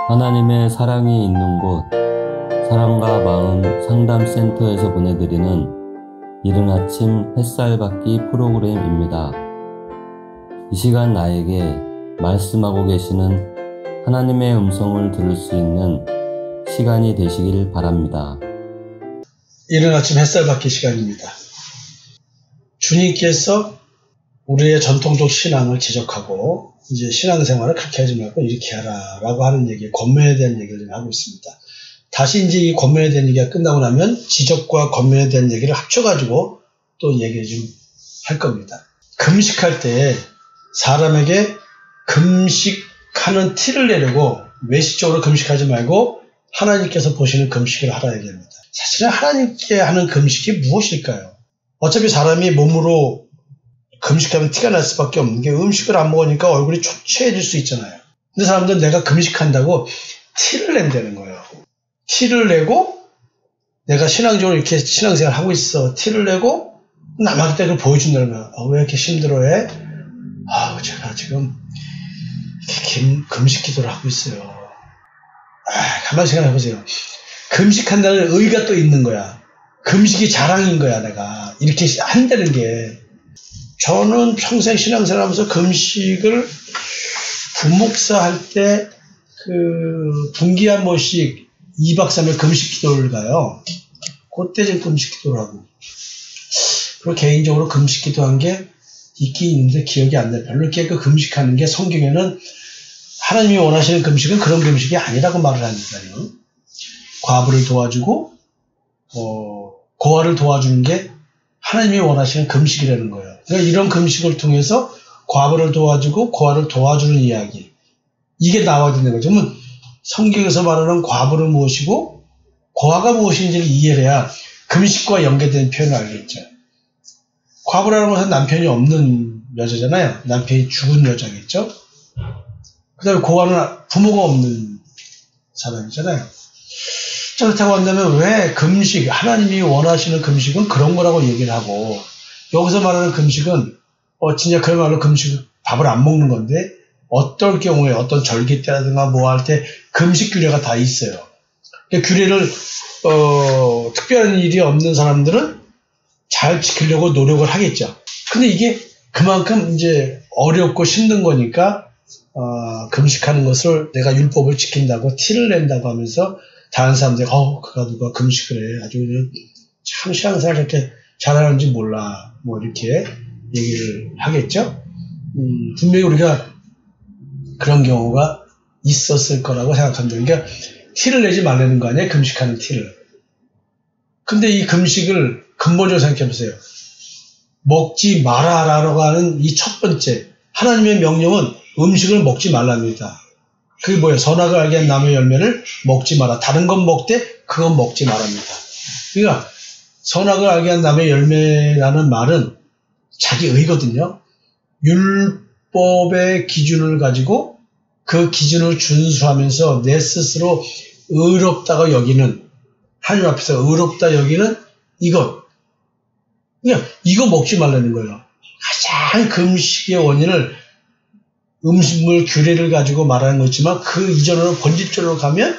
하나님의 사랑이 있는 곳, 사랑과 마음 상담센터에서 보내드리는 이른 아침 햇살 받기 프로그램입니다. 이 시간 나에게 말씀하고 계시는 하나님의 음성을 들을 수 있는 시간이 되시길 바랍니다. 이른 아침 햇살 받기 시간입니다. 주님께서 우리의 전통적 신앙을 지적하고 이제 신앙생활을 그렇게 하지 말고 이렇게 하라라고 하는 얘기, 권면에 대한 얘기를 좀 하고 있습니다. 다시 이제 이 권면에 대한 얘기가 끝나고 나면 지적과 권면에 대한 얘기를 합쳐가지고 또 얘기를 좀 할 겁니다. 금식할 때 사람에게 금식하는 티를 내려고 외식적으로 금식하지 말고 하나님께서 보시는 금식을 하라 얘기합니다. 사실은 하나님께 하는 금식이 무엇일까요? 어차피 사람이 몸으로 금식하면 티가 날 수밖에 없는 게 음식을 안 먹으니까 얼굴이 초췌해질 수 있잖아요. 근데 사람들은 내가 금식한다고 티를 낸다는 거예요. 티를 내고 내가 신앙적으로 이렇게 신앙생활 하고 있어. 티를 내고 남한테 그걸 보여준다는 거야. 왜 이렇게 힘들어해? 제가 지금 이렇게 금식 기도를 하고 있어요. 가만히 생각해보세요. 금식한다는 의의가 또 있는 거야. 금식이 자랑인 거야. 내가 이렇게 한다는 게. 저는 평생 신앙생활 하면서 금식을 부목사 할 때 분기에 한 번씩 2박 3일 금식 기도를 가요. 그때 좀 금식 기도를 하고. 그리고 개인적으로 금식 기도한 게 있긴 있는데 기억이 안 나요. 별로 이렇게 금식하는 게 성경에는 하나님이 원하시는 금식은 그런 금식이 아니라고 말을 하니까요. 과부를 도와주고 고아를 도와주는 게 하나님이 원하시는 금식이라는 거예요. 그러니까 이런 금식을 통해서 과부를 도와주고 고아를 도와주는 이야기, 이게 나와야 되는 거죠. 그러면 성경에서 말하는 과부는 무엇이고 고아가 무엇인지를 이해해야 금식과 연계된 표현을 알겠죠. 과부라는 것은 남편이 없는 여자잖아요. 남편이 죽은 여자겠죠. 그 다음에 고아는 부모가 없는 사람이잖아요. 자, 그렇다고 한다면 왜 금식, 하나님이 원하시는 금식은 그런 거라고 얘기를 하고, 여기서 말하는 금식은 진짜 그야말로 금식, 밥을 안 먹는 건데 어떨 경우에 어떤 절기 때라든가 뭐 할 때 금식 규례가 다 있어요. 규례를 특별한 일이 없는 사람들은 잘 지키려고 노력을 하겠죠. 근데 이게 그만큼 이제 어렵고 힘든 거니까 금식하는 것을 내가 율법을 지킨다고 티를 낸다고 하면서 다른 사람들이 그가 누가 금식을 해 아주 참 신앙생활 이렇게 잘하는지 몰라 뭐 이렇게 얘기를 하겠죠. 분명히 우리가 그런 경우가 있었을 거라고 생각합니다. 그러니까 티를 내지 말라는 거 아니에요, 금식하는 티를. 근데 이 금식을 근본적으로 생각해 보세요. 먹지 마라라고 하는 이 첫 번째 하나님의 명령은 음식을 먹지 말랍니다. 그게 뭐예요? 선악을 알게 한 나무의 열매를 먹지 마라. 다른 건 먹되 그건 먹지 말랍니다. 그러니까 선악을 알게 한 나무의 열매라는 말은 자기 의거든요. 율법의 기준을 가지고 그 기준을 준수하면서 내 스스로 의롭다고 여기는, 하나님 앞에서 의롭다 여기는 이것. 그냥 이거 먹지 말라는 거예요. 가장 금식의 원인을 음식물 규례를 가지고 말하는 거지만 그 이전으로 본질적으로 가면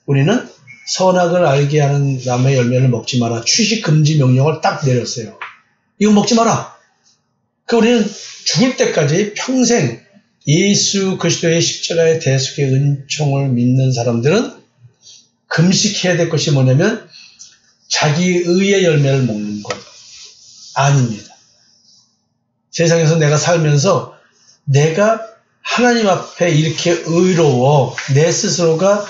우리는 선악을 알게 하는 나무의 열매를 먹지 마라. 취식 금지 명령을 딱 내렸어요. 이거 먹지 마라. 우리는 죽을 때까지 평생 예수 그리스도의 십자가의 대속의 은총을 믿는 사람들은 금식해야 될 것이 뭐냐면 자기 의의 열매를 먹는 것 아닙니다. 세상에서 내가 살면서 내가 하나님 앞에 이렇게 의로워 내 스스로가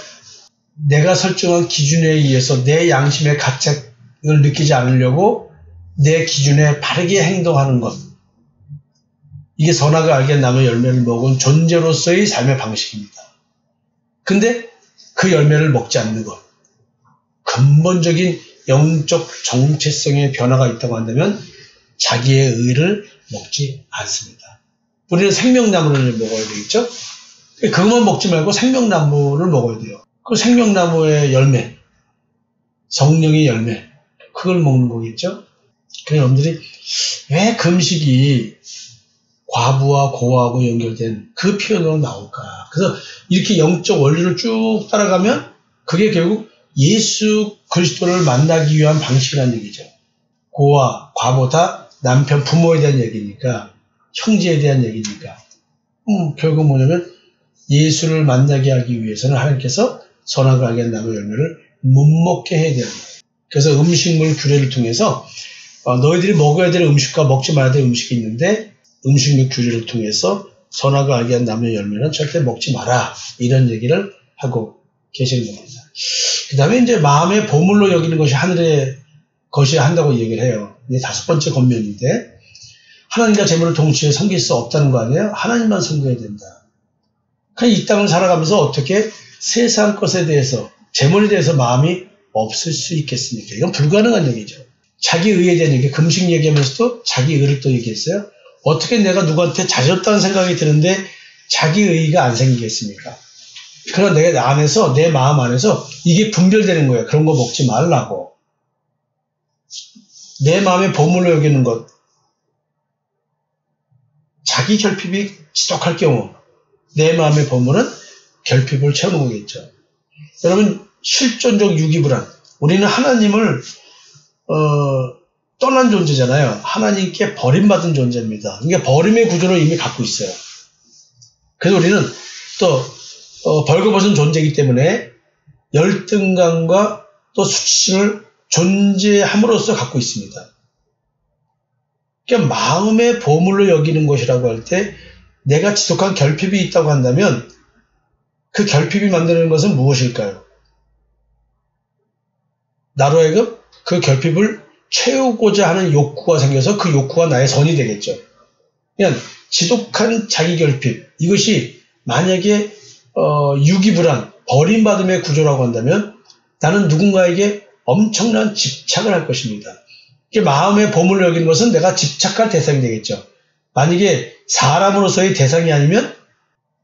내가 설정한 기준에 의해서 내 양심의 가책을 느끼지 않으려고 내 기준에 바르게 행동하는 것, 이게 선악을 알게 한 나무의 열매를 먹은 존재로서의 삶의 방식입니다. 근데 그 열매를 먹지 않는 것, 근본적인 영적 정체성의 변화가 있다고 한다면 자기의 의를 먹지 않습니다. 우리는 생명나무를 먹어야 되겠죠? 그것만 먹지 말고 생명나무를 먹어야 돼요. 그 생명나무의 열매, 성령의 열매, 그걸 먹는 거겠죠? 그래서 여러분들이 왜 금식이 과부와 고아하고 연결된 그 표현으로 나올까? 그래서 이렇게 영적 원리를 쭉 따라가면 그게 결국 예수 그리스도를 만나기 위한 방식이라는 얘기죠. 고아, 과부 다 남편, 부모에 대한 얘기니까, 형제에 대한 얘기니까. 결국 뭐냐면 예수를 만나게 하기 위해서는 하나님께서 선악을 알게 한 나무 열매를 못 먹게 해야 되는 거예요. 그래서 음식물 규례를 통해서 너희들이 먹어야 될 음식과 먹지 말아야 될 음식이 있는데 음식물 규례를 통해서 선악을 알게 한 나무 열매는 절대 먹지 마라. 이런 얘기를 하고 계시는 겁니다. 그 다음에 이제 마음의 보물로 여기는 것이 하늘의 것이 한다고 얘기를 해요. 이게 5번째 권면인데 하나님과 재물을 동시에 섬길 수 없다는 거 아니에요? 하나님만 섬겨야 된다. 그냥 이 땅을 살아가면서 어떻게 세상 것에 대해서 재물에 대해서 마음이 없을 수 있겠습니까? 이건 불가능한 얘기죠. 자기 의에 대한 얘기, 금식 얘기하면서도 자기 의를 또 얘기했어요. 어떻게 내가 누구한테 잘해줬다는 생각이 드는데 자기 의가 안 생기겠습니까? 그러나 내가 안에서, 내 마음 안에서 이게 분별되는 거예요. 그런 거 먹지 말라고. 내 마음의 보물로 여기는 것. 자기 결핍이 지독할 경우 내 마음의 보물은 결핍을 채우는 거겠죠. 여러분 실존적 유기불안. 우리는 하나님을 떠난 존재잖아요. 하나님께 버림받은 존재입니다. 그러니까 버림의 구조를 이미 갖고 있어요. 그래서 우리는 또 벌거벗은 존재이기 때문에 열등감과 또 수치심을 존재함으로써 갖고 있습니다. 그러니까 마음의 보물로 여기는 것이라고 할 때 내가 지속한 결핍이 있다고 한다면 그 결핍이 만드는 것은 무엇일까요? 나로 하여금 그 결핍을 채우고자 하는 욕구가 생겨서 그 욕구가 나의 선이 되겠죠. 그냥 지독한 자기 결핍, 이것이 만약에 유기불안, 버림받음의 구조라고 한다면 나는 누군가에게 엄청난 집착을 할 것입니다. 마음의 보물로 여기는 것은 내가 집착할 대상이 되겠죠. 만약에 사람으로서의 대상이 아니면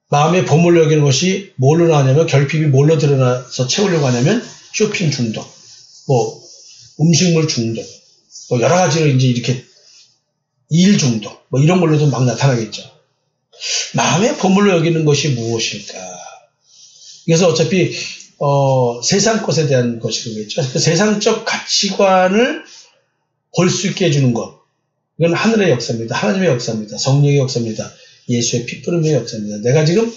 마음의 보물로 여기는 것이 뭘로 나오냐면 결핍이 뭘로 드러나서 채우려고 하냐면 쇼핑 중독, 음식물 중독, 여러 가지로 이제 이렇게 일 중독, 이런 걸로도 막 나타나겠죠. 마음의 보물로 여기는 것이 무엇일까? 그래서 어차피 세상 것에 대한 것이겠죠. 그 세상적 가치관을 볼 수 있게 해주는 것. 이건 하늘의 역사입니다. 하나님의 역사입니다. 성령의 역사입니다. 예수의 피부름의 역사입니다. 내가 지금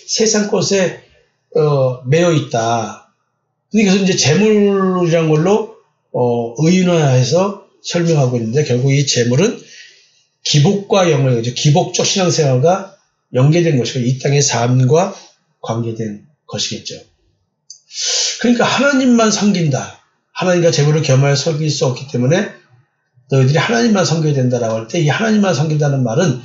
세상 것에 매여 있다. 그래서 이제 재물이란 걸로 의인화해서 설명하고 있는데 결국 이 재물은 기복과 연관이죠. 기복적 신앙생활과 연계된 것이고 이 땅의 삶과 관계된 것이겠죠. 그러니까 하나님만 섬긴다. 하나님과 재물을 겸하여 섬길 수 없기 때문에 너희들이 하나님만 섬겨야 된다라고 할 때 이 하나님만 섬긴다는 말은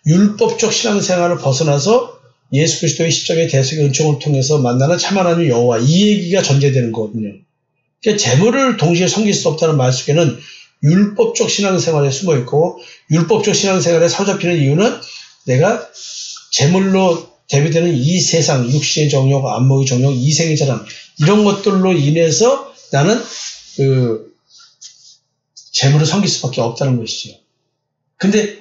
율법적 신앙생활을 벗어나서 예수 그리스도의 십자가의 대속의 은총을 통해서 만나는 참 하나님 여호와 이 얘기가 전제되는 거거든요. 그러니까 재물을 동시에 섬길 수 없다는 말 속에는 율법적 신앙생활에 숨어 있고 율법적 신앙생활에 사로잡히는 이유는 내가 재물로 대비되는 이 세상, 육신의 정욕, 안목의 정욕, 이생의 자랑 이런 것들로 인해서 나는 재물을 섬길 수밖에 없다는 것이죠. 근데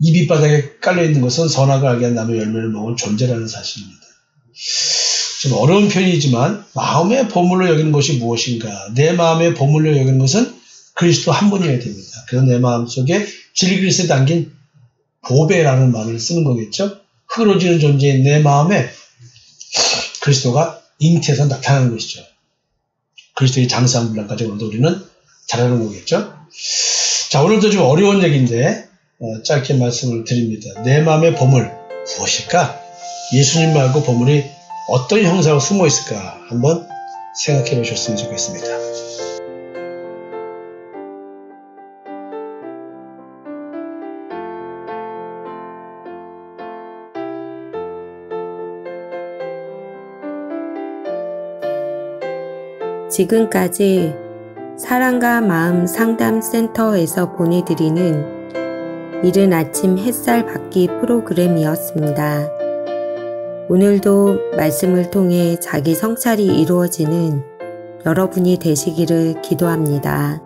이 밑바닥에 깔려있는 것은 선악을 알게 한 나무 열매를 먹은 존재라는 사실입니다. 좀 어려운 표현이지만 마음의 보물로 여기는 것이 무엇인가? 내 마음의 보물로 여기는 것은 그리스도 한 분이어야 됩니다. 그래서 내 마음속에 질그릇에 담긴 보배라는 말을 쓰는 거겠죠. 흐러지는 존재인 내 마음에 그리스도가 잉태해서 나타나는 것이죠. 그리스도의 장사한 분량까지 오늘도 우리는 잘하는 거겠죠. 자, 오늘도 좀 어려운 얘기인데 짧게 말씀을 드립니다. 내 마음의 보물 무엇일까? 예수님 말고 보물이 어떤 형상으로 숨어 있을까? 한번 생각해 보셨으면 좋겠습니다. 지금까지 사랑과 마음 상담센터에서 보내드리는 이른 아침 햇살 받기 프로그램이었습니다. 오늘도 말씀을 통해 자기 성찰이 이루어지는 여러분이 되시기를 기도합니다.